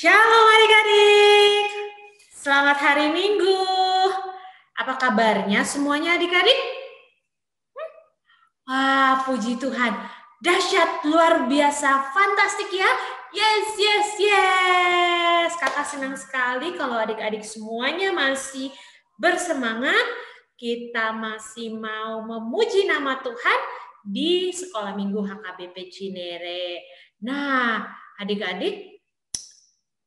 Shalom adik-adik, selamat hari Minggu. Apa kabarnya semuanya adik-adik? Wah, puji Tuhan, dahsyat, luar biasa, fantastik ya. Yes. Kakak senang sekali kalau adik-adik semuanya masih bersemangat. Kita masih mau memuji nama Tuhan di Sekolah Minggu HKBP Cinere. Nah, adik-adik,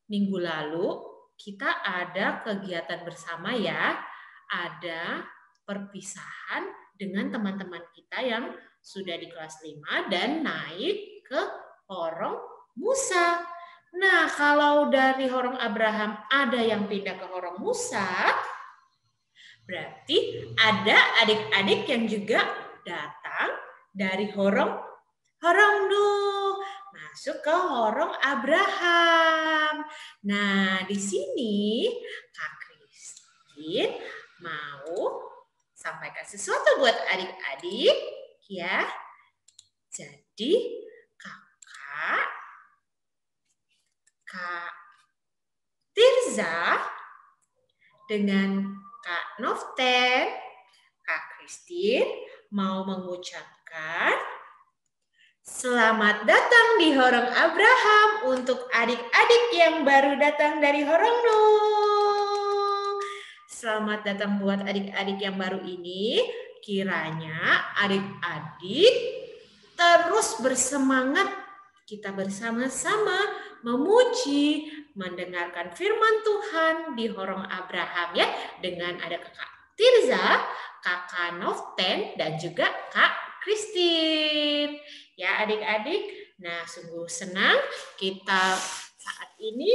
minggu lalu kita ada kegiatan bersama ya, ada perpisahan dengan teman-teman kita yang sudah di kelas 5 dan naik ke Horong Musa. Nah, kalau dari Horong Abraham ada yang pindah ke Horong Musa, berarti ada adik-adik yang juga datang dari Horong Nuh, masuk ke Horong Abraham. Nah, di sini Kak Christine mau sampaikan sesuatu buat adik-adik ya. Jadi Kak Tirza dengan Kak Novten, Kak Christine mau mengucapkan selamat datang di Horong Abraham untuk adik-adik yang baru datang dari Horong Nuh. Selamat datang buat adik-adik yang baru ini. Kiranya adik-adik terus bersemangat. Kita bersama-sama memuji, mendengarkan firman Tuhan di Horong Abraham ya. Dengan ada Kakak Tirza, Kakak Novten, dan juga Kak Christine. Ya adik-adik, nah sungguh senang kita saat ini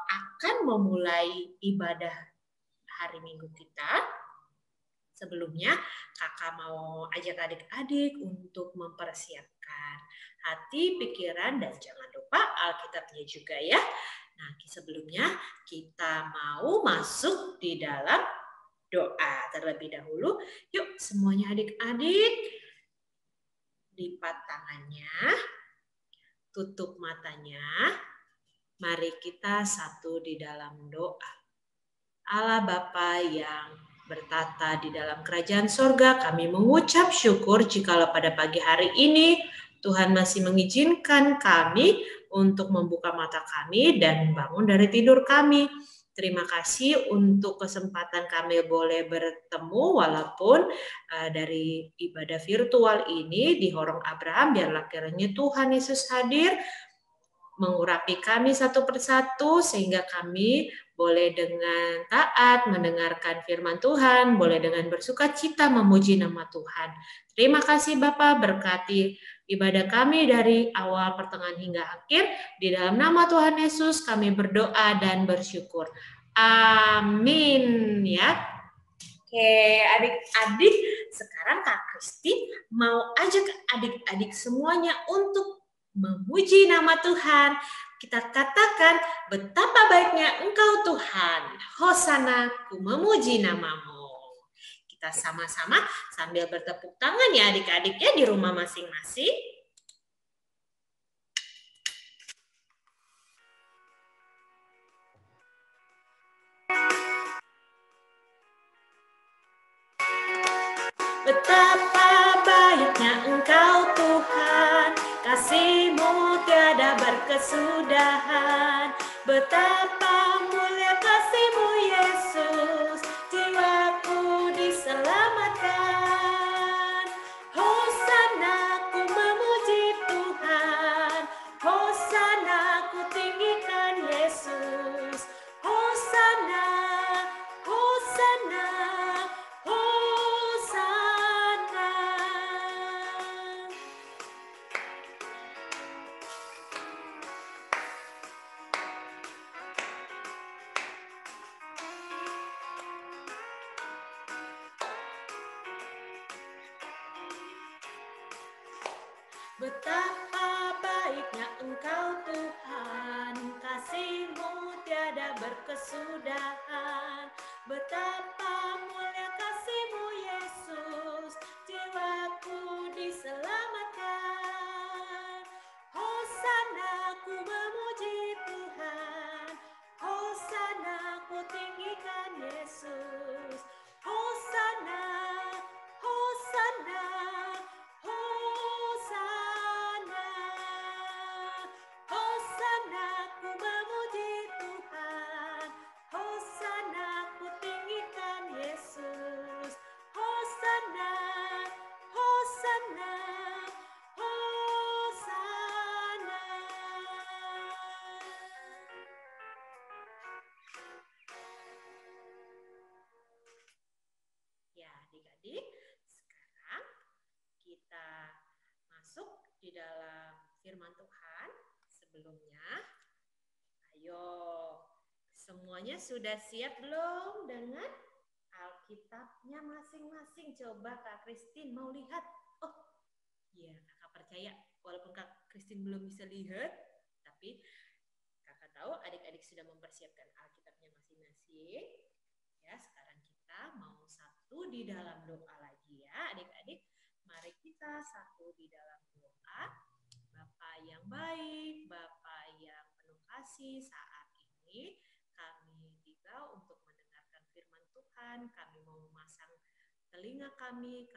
akan memulai ibadah hari Minggu kita. Sebelumnya kakak mau ajak adik-adik untuk mempersiapkan hati, pikiran, dan jangan lupa Alkitabnya juga ya. Nah sebelumnya kita mau masuk di dalam doa terlebih dahulu. Yuk semuanya adik-adik, lipat tangannya, tutup matanya, mari kita satu di dalam doa. Allah Bapa yang bertata di dalam kerajaan sorga, kami mengucap syukur jikalau pada pagi hari ini Tuhan masih mengizinkan kami untuk membuka mata kami dan bangun dari tidur kami. Terima kasih untuk kesempatan kami boleh bertemu walaupun dari ibadah virtual ini di Horong Abraham. Biarlah kiranya Tuhan Yesus hadir mengurapi kami satu persatu sehingga kami boleh dengan taat mendengarkan firman Tuhan, boleh dengan bersuka cita memuji nama Tuhan. Terima kasih Bapak, berkati ibadah kami dari awal, pertengahan hingga akhir. Di dalam nama Tuhan Yesus kami berdoa dan bersyukur. Amin ya. Oke, adik-adik, sekarang Kak Christine mau ajak adik-adik semuanya untuk memuji nama Tuhan. Kita katakan, betapa baiknya Engkau Tuhan. Hosana, ku memuji namamu. Kita sama-sama sambil bertepuk tangan ya adik-adik ya di rumah masing-masing. Betapa baiknya Engkau Tuhan, kasih-Mu tiada berkesudahan. Betapa mulia kasih-Mu Yesus, jiwaku diselamatkan. Hosana ku memuji Tuhan, Hosana ku tinggikan Yesus. Hosana, Hosana, Hosana. Betapa baiknya Engkau Tuhan, kasih-Mu tiada berkesudahan. Betapa mulia kasih-Mu Yesus, jiwaku diselamatkan. Hosana ku memuji Tuhan, adik-adik, sekarang kita masuk di dalam firman Tuhan. Sebelumnya, ayo, semuanya sudah siap belum dengan Alkitabnya masing-masing? Coba Kak Christine mau lihat. Oh, iya, Kakak percaya walaupun Kak Christine belum bisa lihat, tapi Kakak tahu adik-adik sudah mempersiapkan Alkitabnya masing-masing. Ya, sekarang kita mau satu di dalam doa lagi ya, adik-adik. Mari kita satu di dalam doa. Bapa yang baik, Bapa yang penuh kasih, saat ini kami tiba untuk mendengarkan firman Tuhan. Kami mau memasang telinga kami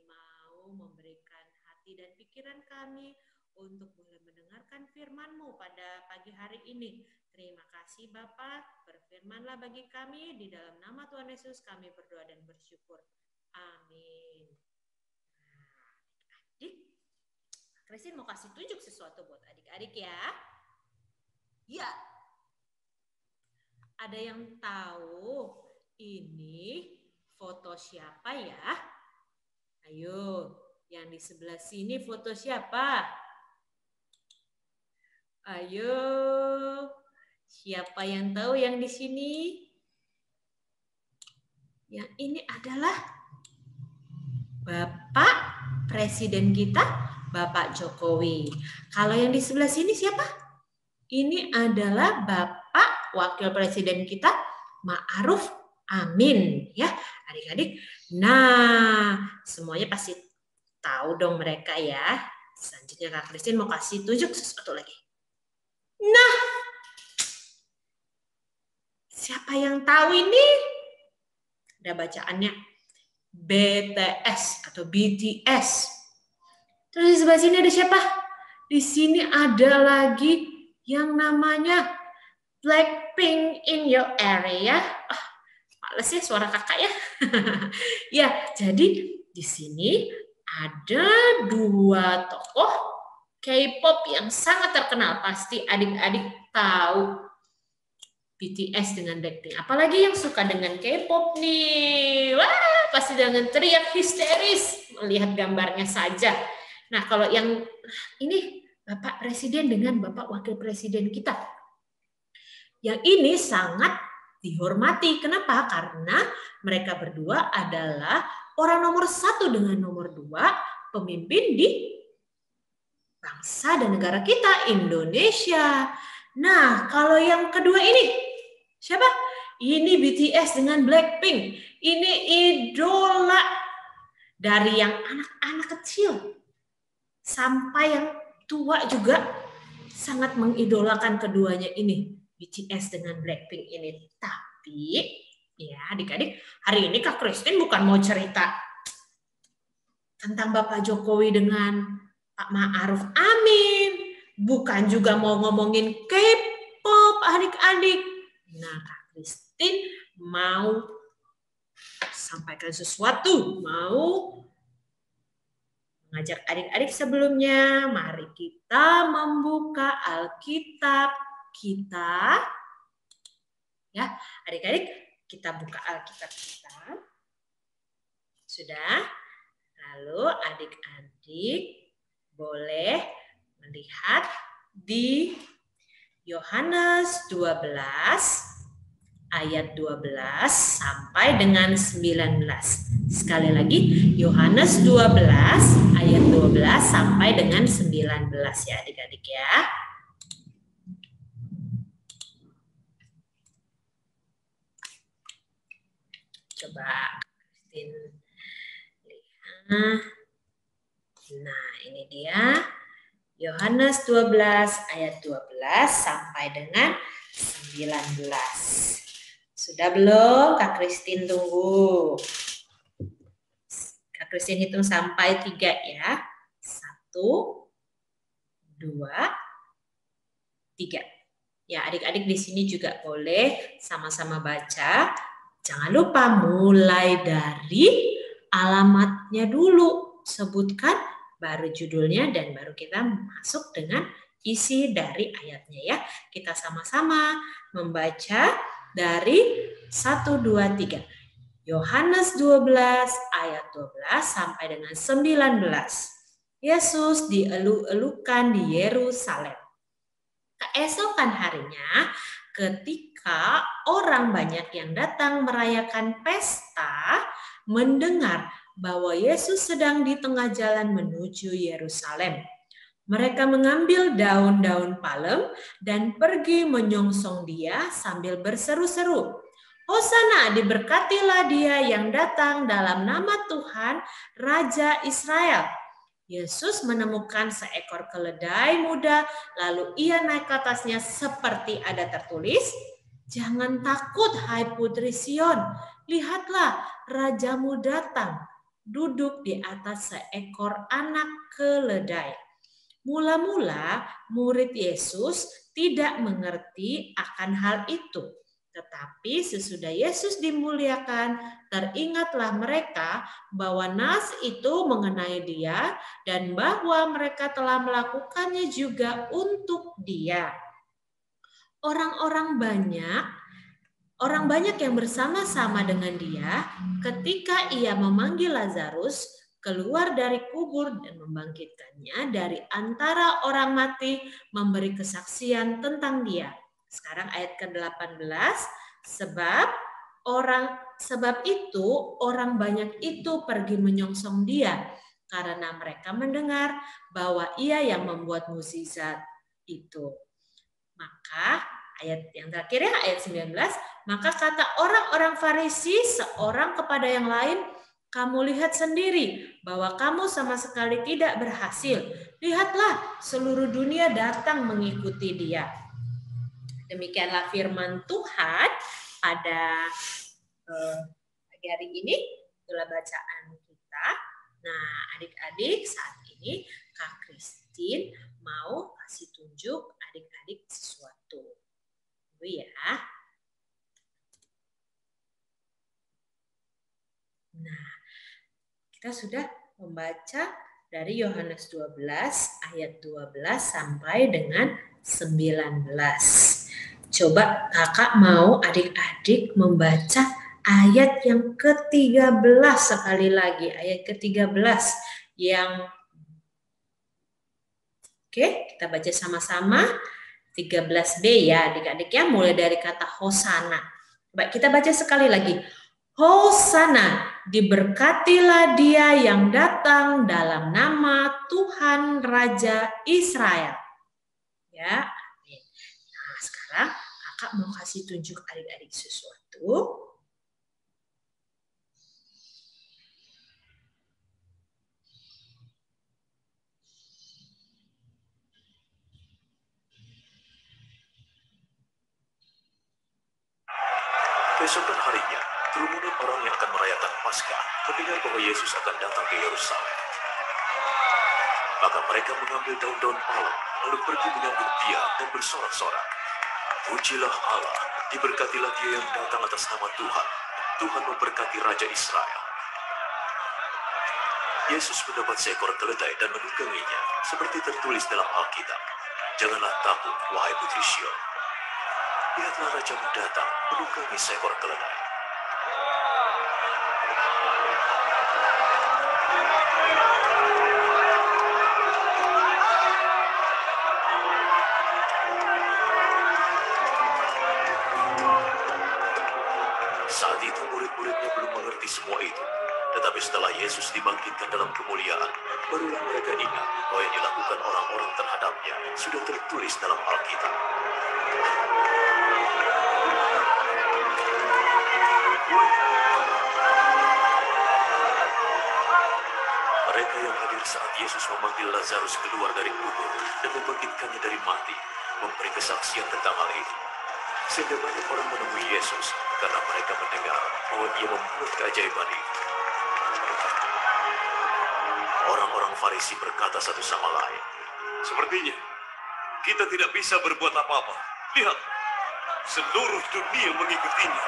mau memberikan hati dan pikiran kami untuk boleh mendengarkan firman-Mu pada pagi hari ini. Terima kasih Bapak, berfirmanlah bagi kami, di dalam nama Tuhan Yesus kami berdoa dan bersyukur. Amin. Nah, adik-adik, Christine mau kasih tunjuk sesuatu buat adik-adik ya. Ya. Ada yang tahu ini foto siapa ya? Ayo, yang di sebelah sini foto siapa? Ayo, siapa yang tahu yang di sini? Yang ini adalah Bapak Presiden kita, Bapak Jokowi. Kalau yang di sebelah sini siapa? Ini adalah Bapak Wakil Presiden kita, Ma'ruf Amin. Ya, adik-adik. Nah, semuanya pasti tahu dong mereka ya. Selanjutnya Kak Christine mau kasih tunjuk sesuatu lagi. Nah, siapa yang tahu ini? Ada bacaannya BTS atau BTS. Terus di sebelah sini ada siapa? Di sini ada lagi yang namanya Blackpink in your area. Males ya suara kakak ya. Ya, jadi di sini ada dua tokoh K-pop yang sangat terkenal. Pasti adik-adik tahu BTS dengan Blackpink. Apalagi yang suka dengan K-pop nih. Wah, pasti dengan teriak histeris melihat gambarnya saja. Nah, kalau yang ini Bapak Presiden dengan Bapak Wakil Presiden kita. Yang ini sangat dihormati. Kenapa? Karena mereka berdua adalah orang nomor 1 dengan nomor 2 pemimpin di bangsa dan negara kita, Indonesia. Nah, kalau yang kedua ini, siapa? Ini BTS dengan Blackpink. Ini idola dari yang anak-anak kecil sampai yang tua juga sangat mengidolakan keduanya ini, BTS dengan Blackpink ini. Tapi ya adik-adik, hari ini Kak Christine bukan mau cerita tentang Bapak Jokowi dengan Pak Ma'ruf Amin, bukan juga mau ngomongin K-pop adik-adik. Nah, Kak Christine mau sampaikan sesuatu, mau mengajak adik-adik sebelumnya, mari kita membuka Alkitab kita. Ya, adik-adik, kita buka Alkitab kita. Sudah? Lalu adik-adik boleh melihat di Yohanes 12 ayat 12 sampai dengan 19. Sekali lagi, Yohanes 12 ayat 12 sampai dengan 19 ya adik-adik ya. Coba Christine lihat. Nah, ini dia. Yohanes 12 ayat 12 sampai dengan 19. Sudah belum? Kak Christine tunggu. Kak Christine hitung sampai 3 ya. 1, 2, 3. Ya, adik-adik di sini juga boleh sama-sama baca. Jangan lupa mulai dari alamatnya dulu. Sebutkan, baru judulnya, dan baru kita masuk dengan isi dari ayatnya ya. Kita sama-sama membaca dari 1, 2, 3. Yohanes 12 ayat 12 sampai dengan 19. Yesus dielu-elukan di Yerusalem. Keesokan harinya, ketika orang banyak yang datang merayakan pesta, mendengar bahwa Yesus sedang di tengah jalan menuju Yerusalem. Mereka mengambil daun-daun palem dan pergi menyongsong dia sambil berseru-seru, "Hosana, diberkatilah dia yang datang dalam nama Tuhan, Raja Israel." Yesus menemukan seekor keledai muda, lalu ia naik ke atasnya seperti ada tertulis, "Jangan takut, hai putri Sion, lihatlah rajamu datang, duduk di atas seekor anak keledai." Mula-mula murid Yesus tidak mengerti akan hal itu. Tetapi sesudah Yesus dimuliakan, teringatlah mereka bahwa nas itu mengenai dia dan bahwa mereka telah melakukannya juga untuk dia. Orang banyak yang bersama-sama dengan dia ketika ia memanggil Lazarus keluar dari kubur dan membangkitkannya dari antara orang mati, memberi kesaksian tentang dia. Sekarang ayat ke-18, sebab itu orang banyak itu pergi menyongsong dia karena mereka mendengar bahwa ia yang membuat mukjizat itu. Maka ayat yang terakhir ya, ayat 19, maka kata orang-orang Farisi seorang kepada yang lain, "Kamu lihat sendiri bahwa kamu sama sekali tidak berhasil. Lihatlah, seluruh dunia datang mengikuti dia." Demikianlah firman Tuhan pada pagi hari ini, itulah bacaan kita. Nah, adik-adik, saat ini Kak Christine mau kasih tunjuk adik-adik sesuatu. Tunggu ya. Nah, kita sudah membaca dari Yohanes 12 ayat 12 sampai dengan 19. Coba kakak mau adik-adik membaca ayat yang ke-13 sekali lagi. Ayat ke-13 yang oke, kita baca sama-sama. 13b ya adik-adik ya, mulai dari kata Hosana. Coba kita baca sekali lagi. Hosana, diberkatilah dia yang datang dalam nama Tuhan Raja Israel. Ya, amin. Nah, sekarang kakak mau kasih tunjuk adik-adik sesuatu. Keesokan harinya, kerumunan orang yang akan merayakan Paskah mendengar bahwa Yesus akan datang ke Yerusalem. Maka mereka mengambil daun-daun palem, lalu pergi menyambut dia dan bersorak-sorak, "Pujilah Allah, diberkatilah dia yang datang atas nama Tuhan. Tuhan memberkati Raja Israel." Yesus mendapat seekor keledai dan menungganginya, seperti tertulis dalam Alkitab, "Janganlah takut, wahai putri Sion. Lihatlah rajamu datang menunggangi seekor keledai." Saat itu murid-muridnya belum mengerti semua itu. Tetapi setelah Yesus dibangkitkan dalam kemuliaan, barulah mereka ingat bahwa yang dilakukan orang-orang terhadapnya sudah tertulis dalam Alkitab. Mereka yang hadir saat Yesus memanggil Lazarus keluar dari kubur dan membangkitkannya dari mati, memberi kesaksian tentang hal itu. Sehingga banyak orang menemui Yesus karena mereka mendengar bahwa ia membuat keajaiban itu. Orang-orang Farisi berkata satu sama lain, "Sepertinya kita tidak bisa berbuat apa-apa. Lihat, seluruh dunia mengikutinya."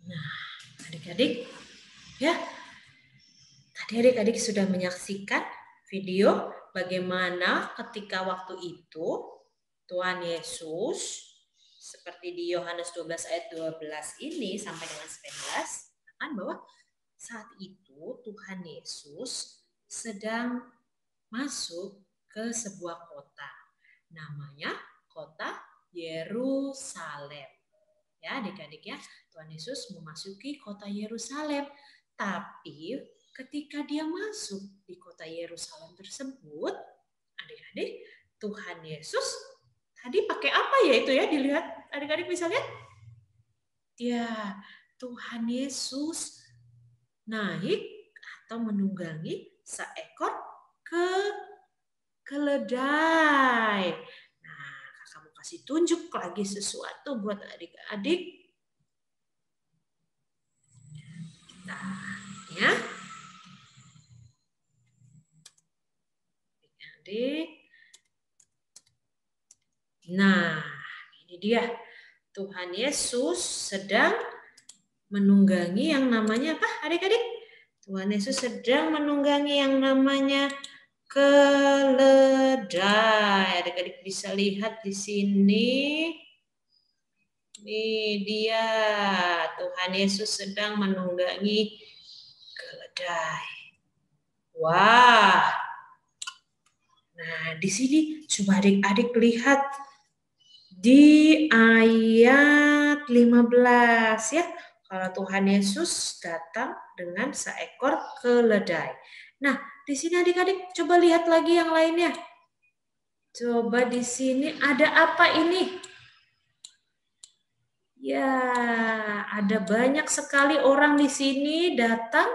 Nah, adik-adik, ya, tadi adik-adik sudah menyaksikan video bagaimana ketika waktu itu Tuhan Yesus seperti di Yohanes 12 ayat 12 ini sampai dengan 19 kan bahwa saat itu Tuhan Yesus sedang masuk ke sebuah kota. Namanya kota Yerusalem. Ya, adik-adik ya, Tuhan Yesus memasuki kota Yerusalem. Tapi ketika dia masuk di kota Yerusalem tersebut, adik-adik, Tuhan Yesus tadi pakai apa ya itu ya? Dilihat, adik-adik bisa lihat? Ya, Tuhan Yesus naik atau menunggangi seekor keledai. Nah, kakak mau kasih tunjuk lagi sesuatu buat adik-adik. Nah, ya. Adik. Nah, ini dia. Tuhan Yesus sedang menunggangi yang namanya apa, adik-adik? Tuhan Yesus sedang menunggangi yang namanya keledai. Adik-adik bisa lihat di sini. Ini dia. Tuhan Yesus sedang menunggangi keledai. Wah. Nah, di sini coba adik-adik lihat di ayat 15 ya. Kalau Tuhan Yesus datang dengan seekor keledai. Nah, di sini adik-adik coba lihat lagi yang lainnya. Coba di sini ada apa ini? Ya, ada banyak sekali orang di sini datang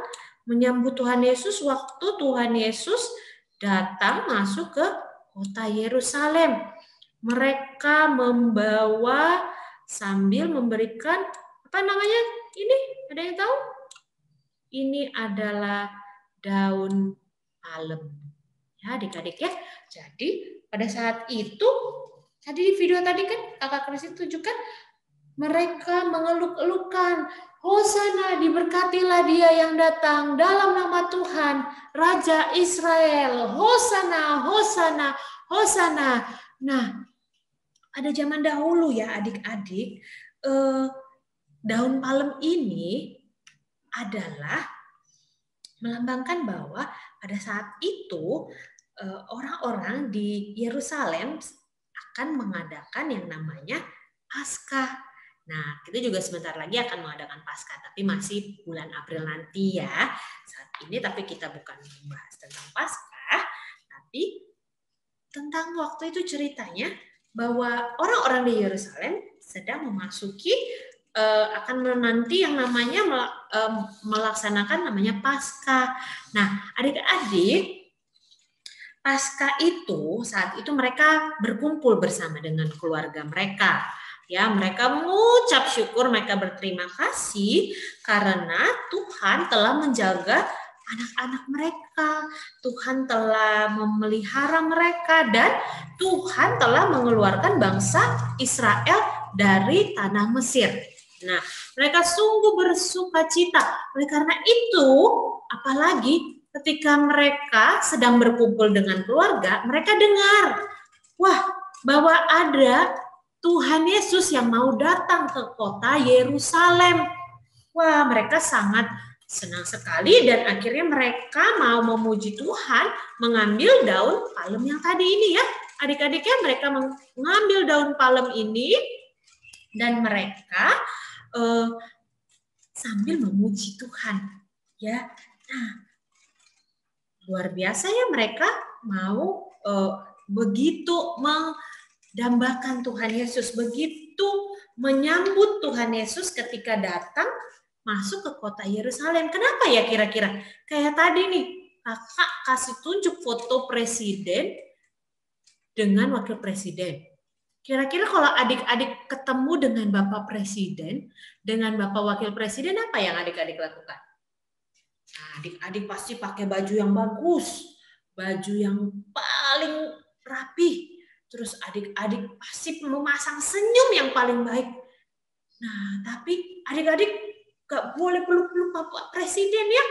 menyambut Tuhan Yesus waktu Tuhan Yesus datang masuk ke kota Yerusalem. Mereka membawa sambil memberikan apa namanya? Ini ada yang tahu? Ini adalah daun palem. Ya, adik-adik ya. Jadi pada saat itu tadi di video tadi kan kakak Kristi tunjukkan mereka mengeluk-elukan, Hosana, diberkatilah dia yang datang dalam nama Tuhan, Raja Israel. Hosana, Hosana, Hosana. Nah, pada zaman dahulu ya adik-adik, daun palem ini adalah melambangkan bahwa pada saat itu orang-orang di Yerusalem akan mengadakan yang namanya Paskah. Nah, kita juga sebentar lagi akan mengadakan Paskah, tapi masih bulan April nanti ya. Saat ini tapi kita bukan membahas tentang Paskah, tapi tentang waktu itu ceritanya bahwa orang-orang di Yerusalem sedang memasuki akan menanti yang namanya melaksanakan namanya Paskah. Nah, adik-adik, Paskah itu saat itu mereka berkumpul bersama dengan keluarga mereka. Ya, mereka mengucap syukur, mereka berterima kasih karena Tuhan telah menjaga anak-anak mereka. Tuhan telah memelihara mereka dan Tuhan telah mengeluarkan bangsa Israel dari tanah Mesir. Nah, mereka sungguh bersuka cita. Oleh karena itu, apalagi ketika mereka sedang berkumpul dengan keluarga, mereka dengar, wah, bahwa ada Tuhan Yesus yang mau datang ke kota Yerusalem. Wah, mereka sangat senang sekali dan akhirnya mereka mau memuji Tuhan mengambil daun palem yang tadi ini ya. Adik-adiknya mereka mengambil daun palem ini dan mereka sambil memuji Tuhan. Ya, nah, luar biasa ya mereka mau begitu mendambakan Tuhan Yesus, begitu menyambut Tuhan Yesus ketika datang masuk ke kota Yerusalem. Kenapa ya kira-kira? Kayak tadi nih, kakak kasih tunjuk foto presiden dengan wakil presiden. Kira-kira kalau adik-adik ketemu dengan Bapak Presiden, dengan Bapak Wakil Presiden, apa yang adik-adik lakukan? Nah, adik-adik pasti pakai baju yang bagus, baju yang paling rapi. Terus adik-adik pasti memasang senyum yang paling baik. Nah, tapi adik-adik gak boleh peluk-peluk Bapak Presiden ya.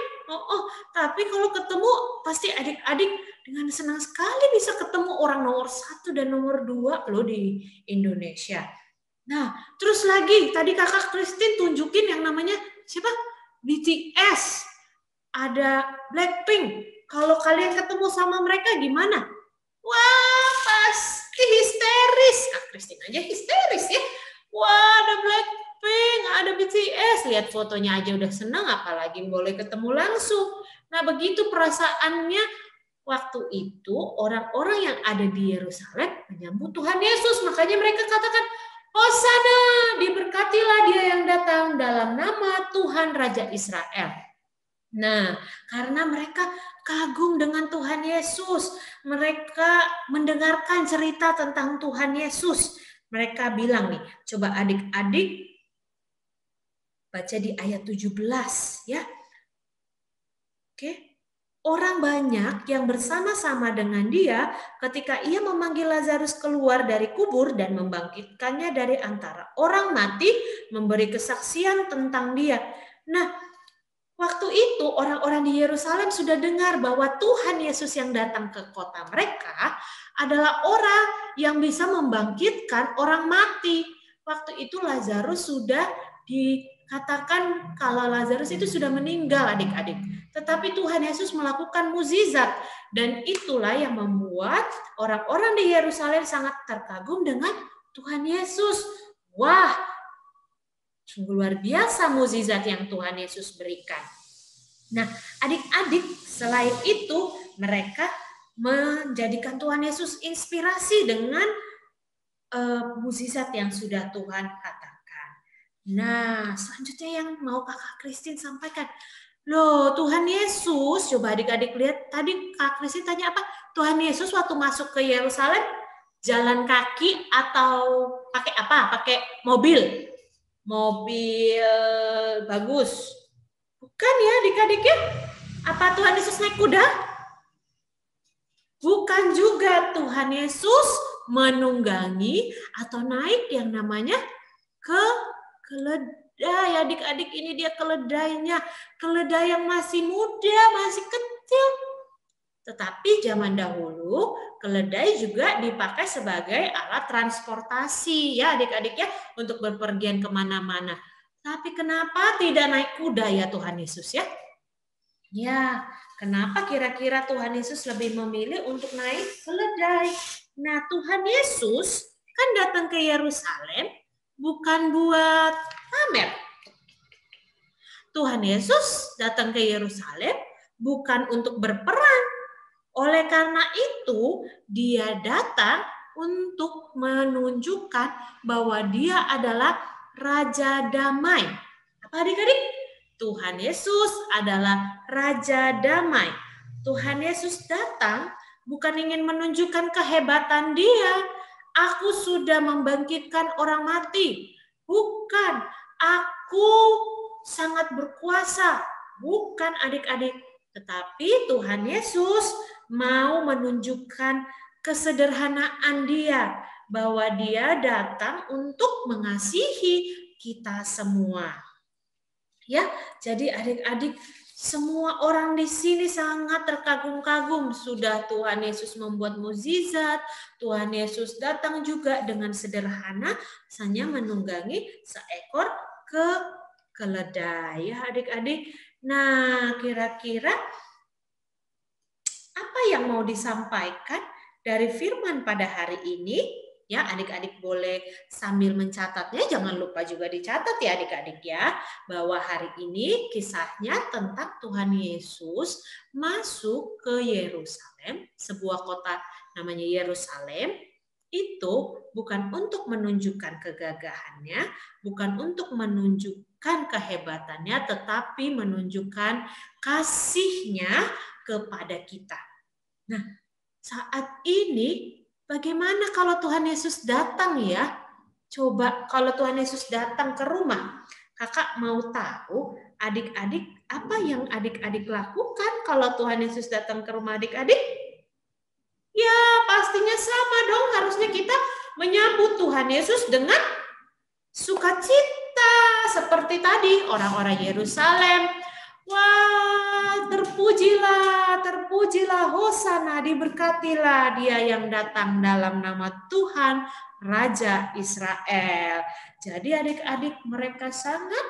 Tapi kalau ketemu pasti adik-adik dengan senang sekali bisa ketemu orang nomor 1 dan nomor 2 loh di Indonesia. Nah, terus lagi tadi kakak Christine tunjukin yang namanya siapa? BTS. Ada Blackpink. Kalau kalian ketemu sama mereka gimana? Wah, pasti histeris. Kak Christine aja histeris ya. Wah, ada Blackpink, ada BTS. Lihat fotonya aja udah senang, apalagi boleh ketemu langsung. Nah, begitu perasaannya waktu itu orang-orang yang ada di Yerusalem menyambut Tuhan Yesus. Makanya mereka katakan, Hosana, diberkatilah dia yang datang dalam nama Tuhan Raja Israel. Nah, karena mereka kagum dengan Tuhan Yesus, mereka mendengarkan cerita tentang Tuhan Yesus. Mereka bilang nih, coba adik-adik baca di ayat 17 ya. Oke. Orang banyak yang bersama-sama dengan dia ketika ia memanggil Lazarus keluar dari kubur dan membangkitkannya dari antara orang mati, memberi kesaksian tentang dia. Nah, waktu itu orang-orang di Yerusalem sudah dengar bahwa Tuhan Yesus yang datang ke kota mereka adalah orang yang bisa membangkitkan orang mati. Waktu itu Lazarus sudah dikatakan kalau Lazarus itu sudah meninggal adik-adik. Tetapi Tuhan Yesus melakukan mukjizat dan itulah yang membuat orang-orang di Yerusalem sangat terkagum dengan Tuhan Yesus. Wah, sungguh luar biasa mukjizat yang Tuhan Yesus berikan. Nah, adik-adik selain itu mereka menjadikan Tuhan Yesus inspirasi dengan mukjizat yang sudah Tuhan katakan. Nah, selanjutnya yang mau kakak Christine sampaikan. Loh, Tuhan Yesus, coba adik-adik lihat, tadi Kak Christine tanya apa? Tuhan Yesus waktu masuk ke Yerusalem jalan kaki atau pakai apa? Pakai mobil? Mobil bagus. Bukan ya adik-adik ya? Apa Tuhan Yesus naik kuda? Bukan juga. Tuhan Yesus menunggangi atau naik yang namanya keledai. Adik-adik, ini dia keledainya. Keledai yang masih muda, masih kecil. Tetapi zaman dahulu keledai juga dipakai sebagai alat transportasi ya adik-adik ya, untuk berpergian kemana-mana. Tapi kenapa tidak naik kuda ya Tuhan Yesus ya? Ya, kenapa kira-kira Tuhan Yesus lebih memilih untuk naik keledai? Nah, Tuhan Yesus kan datang ke Yerusalem bukan buat pamer. Tuhan Yesus datang ke Yerusalem bukan untuk berperang. Oleh karena itu, dia datang untuk menunjukkan bahwa dia adalah Raja Damai. Apa adik-adik? Tuhan Yesus adalah Raja Damai. Tuhan Yesus datang bukan ingin menunjukkan kehebatan dia. Aku sudah membangkitkan orang mati. Bukan, aku sangat berkuasa. Bukan adik-adik. Tetapi Tuhan Yesus mau menunjukkan kesederhanaan dia. Bahwa dia datang untuk mengasihi kita semua. Ya, jadi adik-adik, semua orang di sini sangat terkagum-kagum. Sudah Tuhan Yesus membuat mukjizat, Tuhan Yesus datang juga dengan sederhana, hanya menunggangi seekor keledai. Ya adik-adik, nah kira-kira apa yang mau disampaikan dari firman pada hari ini? Ya, adik-adik boleh sambil mencatatnya, jangan lupa juga dicatat ya adik-adik ya, bahwa hari ini kisahnya tentang Tuhan Yesus masuk ke Yerusalem, sebuah kota namanya Yerusalem, itu bukan untuk menunjukkan kegagahannya, bukan untuk menunjukkan kehebatannya, tetapi menunjukkan kasihnya kepada kita. Nah, saat ini bagaimana kalau Tuhan Yesus datang ya? Coba kalau Tuhan Yesus datang ke rumah, kakak mau tahu adik-adik apa yang adik-adik lakukan kalau Tuhan Yesus datang ke rumah adik-adik? Ya pastinya sama dong, harusnya kita menyambut Tuhan Yesus dengan sukacita. Seperti tadi orang-orang Yerusalem Wah, terpujilah, hosana, diberkatilah dia yang datang dalam nama Tuhan, Raja Israel. Jadi adik-adik, mereka sangat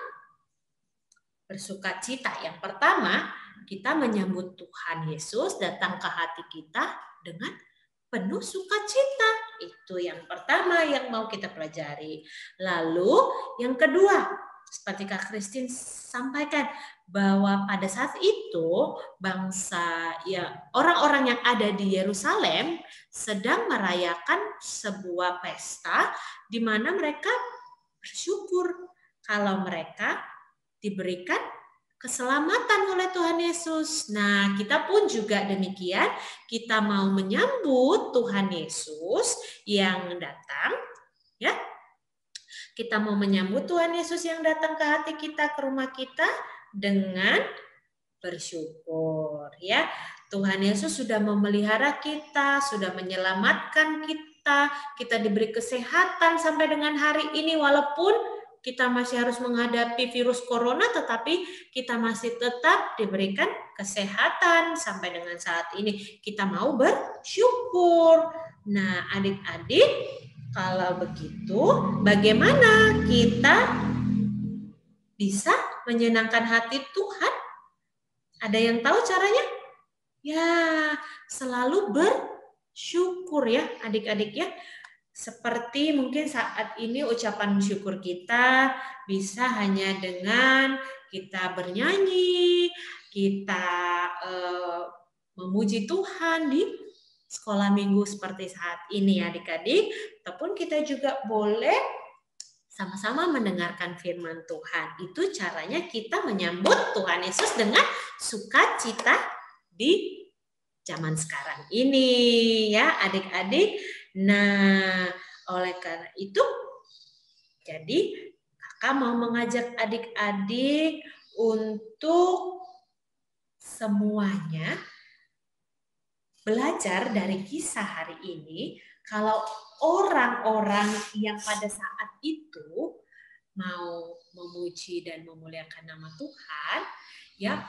bersukacita. Yang pertama, kita menyambut Tuhan Yesus datang ke hati kita dengan penuh sukacita. Itu yang pertama yang mau kita pelajari. Lalu yang kedua, seperti Kak Christine sampaikan, bahwa pada saat itu bangsa orang-orang yang ada di Yerusalem sedang merayakan sebuah pesta di mana mereka bersyukur kalau mereka diberikan keselamatan oleh Tuhan Yesus. Nah, kita pun juga demikian, kita mau menyambut Tuhan Yesus yang datang, ya. Kita mau menyambut Tuhan Yesus yang datang ke hati kita, ke rumah kita dengan bersyukur, ya. Tuhan Yesus sudah memelihara kita, sudah menyelamatkan kita diberi kesehatan sampai dengan hari ini, walaupun kita masih harus menghadapi virus corona, tetapi kita masih tetap diberikan kesehatan sampai dengan saat ini. Kita mau bersyukur. Nah, adik-adik, kalau begitu, bagaimana kita bisa menyenangkan hati Tuhan? Ada yang tahu caranya? Ya, selalu bersyukur ya adik-adik ya. Seperti mungkin saat ini ucapan syukur kita bisa hanya dengan kita bernyanyi, kita memuji Tuhan di sekolah minggu seperti saat ini adik-adik. Ataupun kita juga boleh sama-sama mendengarkan firman Tuhan. Itu caranya kita menyambut Tuhan Yesus dengan sukacita di zaman sekarang ini ya adik-adik. Nah, oleh karena itu, jadi kakak mau mengajak adik-adik untuk semuanya belajar dari kisah hari ini. Kalau orang-orang yang pada saat itu mau memuji dan memuliakan nama Tuhan, ya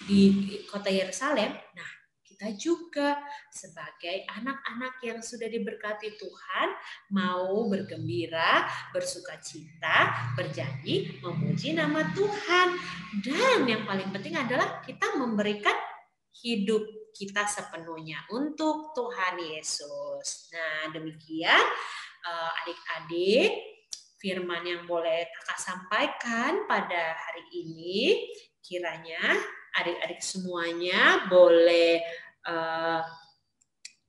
di kota Yerusalem, nah kita juga sebagai anak-anak yang sudah diberkati Tuhan mau bergembira, bersukacita, berjanji, memuji nama Tuhan. Dan yang paling penting adalah kita memberikan hidup kita sepenuhnya untuk Tuhan Yesus. Nah, demikian adik-adik firman yang boleh kakak sampaikan pada hari ini. Kiranya adik-adik semuanya boleh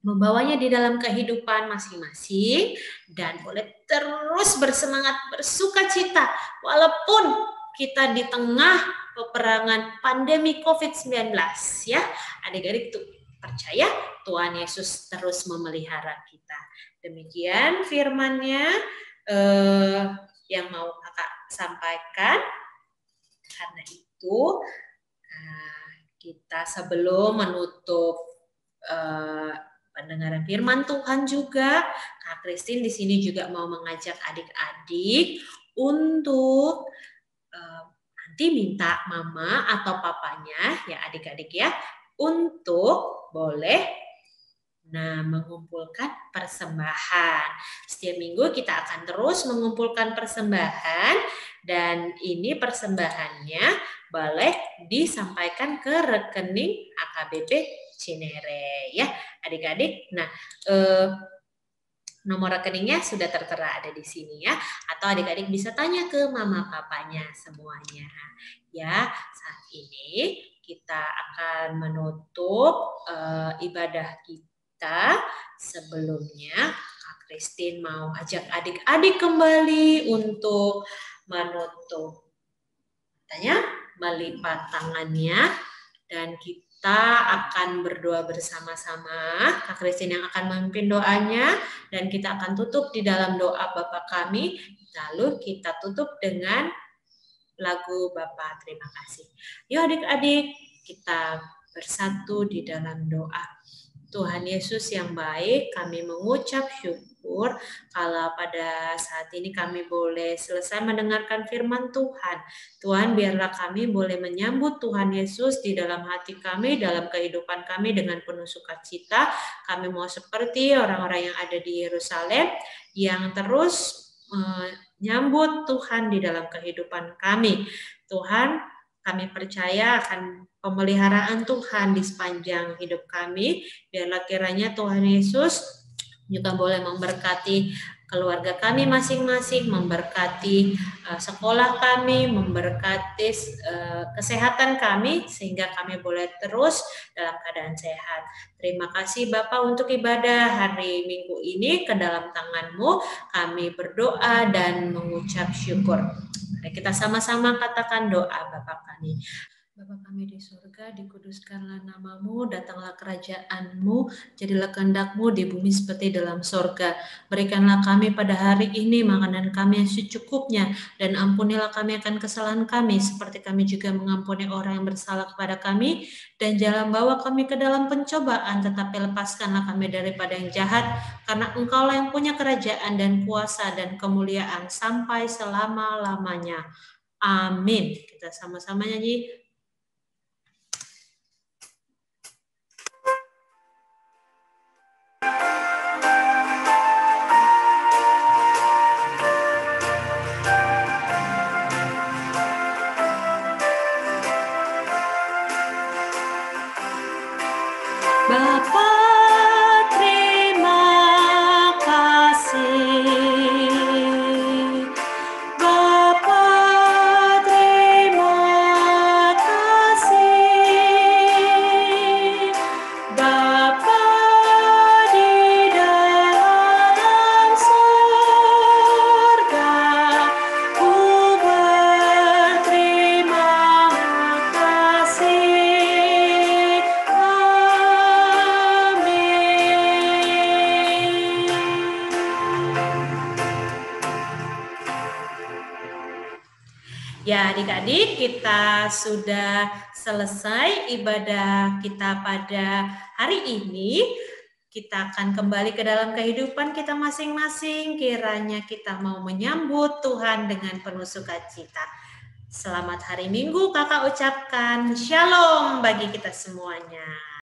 membawanya di dalam kehidupan masing-masing dan boleh terus bersemangat, bersukacita walaupun kita di tengah peperangan pandemi COVID-19 ya. Adik-adik tuh percaya Tuhan Yesus terus memelihara kita. Demikian firman-Nya yang mau kakak sampaikan. Karena itu kita sebelum menutup pendengaran firman Tuhan juga, Kak Christine di sini juga mau mengajak adik-adik untuk nanti minta mama atau papanya ya adik-adik ya untuk boleh mengumpulkan persembahan. Setiap minggu kita akan terus mengumpulkan persembahan dan ini persembahannya boleh disampaikan ke rekening AKBP Cinere ya adik-adik. Nah, nomor rekeningnya sudah tertera ada di sini ya. Atau adik-adik bisa tanya ke mama papanya semuanya. Ya, saat ini kita akan menutup ibadah kita. Sebelumnya Kak Christine mau ajak adik-adik kembali untuk menutup melipat tangannya dan kita akan berdoa bersama-sama. Kak Christine yang akan memimpin doanya dan kita akan tutup di dalam doa Bapa kami. Lalu kita tutup dengan lagu Bapa terima kasih. Yuk adik-adik kita bersatu di dalam doa. Tuhan Yesus yang baik, kami mengucap syukur bersyukur kalau pada saat ini kami boleh selesai mendengarkan firman Tuhan. Tuhan, biarlah kami boleh menyambut Tuhan Yesus di dalam hati kami, dalam kehidupan kami dengan penuh sukacita. Kami mau seperti orang-orang yang ada di Yerusalem yang terus menyambut Tuhan di dalam kehidupan kami. Tuhan, kami percaya akan pemeliharaan Tuhan di sepanjang hidup kami. Biarlah kiranya Tuhan Yesus juga boleh memberkati keluarga kami masing-masing, memberkati sekolah kami, memberkati kesehatan kami, sehingga kami boleh terus dalam keadaan sehat. Terima kasih Bapak untuk ibadah hari Minggu ini, ke dalam tangan-Mu kami berdoa dan mengucap syukur. Mari kita sama-sama katakan doa Bapa kami. Bapa kami di surga, dikuduskanlah nama-Mu, datanglah kerajaan-Mu, jadilah kehendak-Mu di bumi seperti dalam surga. Berikanlah kami pada hari ini makanan kami yang secukupnya, dan ampunilah kami akan kesalahan kami, seperti kami juga mengampuni orang yang bersalah kepada kami, dan jangan bawa kami ke dalam pencobaan, tetapi lepaskanlah kami daripada yang jahat, karena Engkaulah yang punya kerajaan dan kuasa dan kemuliaan sampai selama-lamanya. Amin. Kita sama-sama nyanyi. Bapa, terima kasih. Bapa, terima kasih. Bapa di dalam surga, ku berterima kasih. Ya, adik-adik, kita sudah selesai ibadah kita pada hari ini. Kita akan kembali ke dalam kehidupan kita masing-masing. Kiranya kita mau menyambut Tuhan dengan penuh sukacita. Selamat hari Minggu, Kakak ucapkan shalom bagi kita semuanya.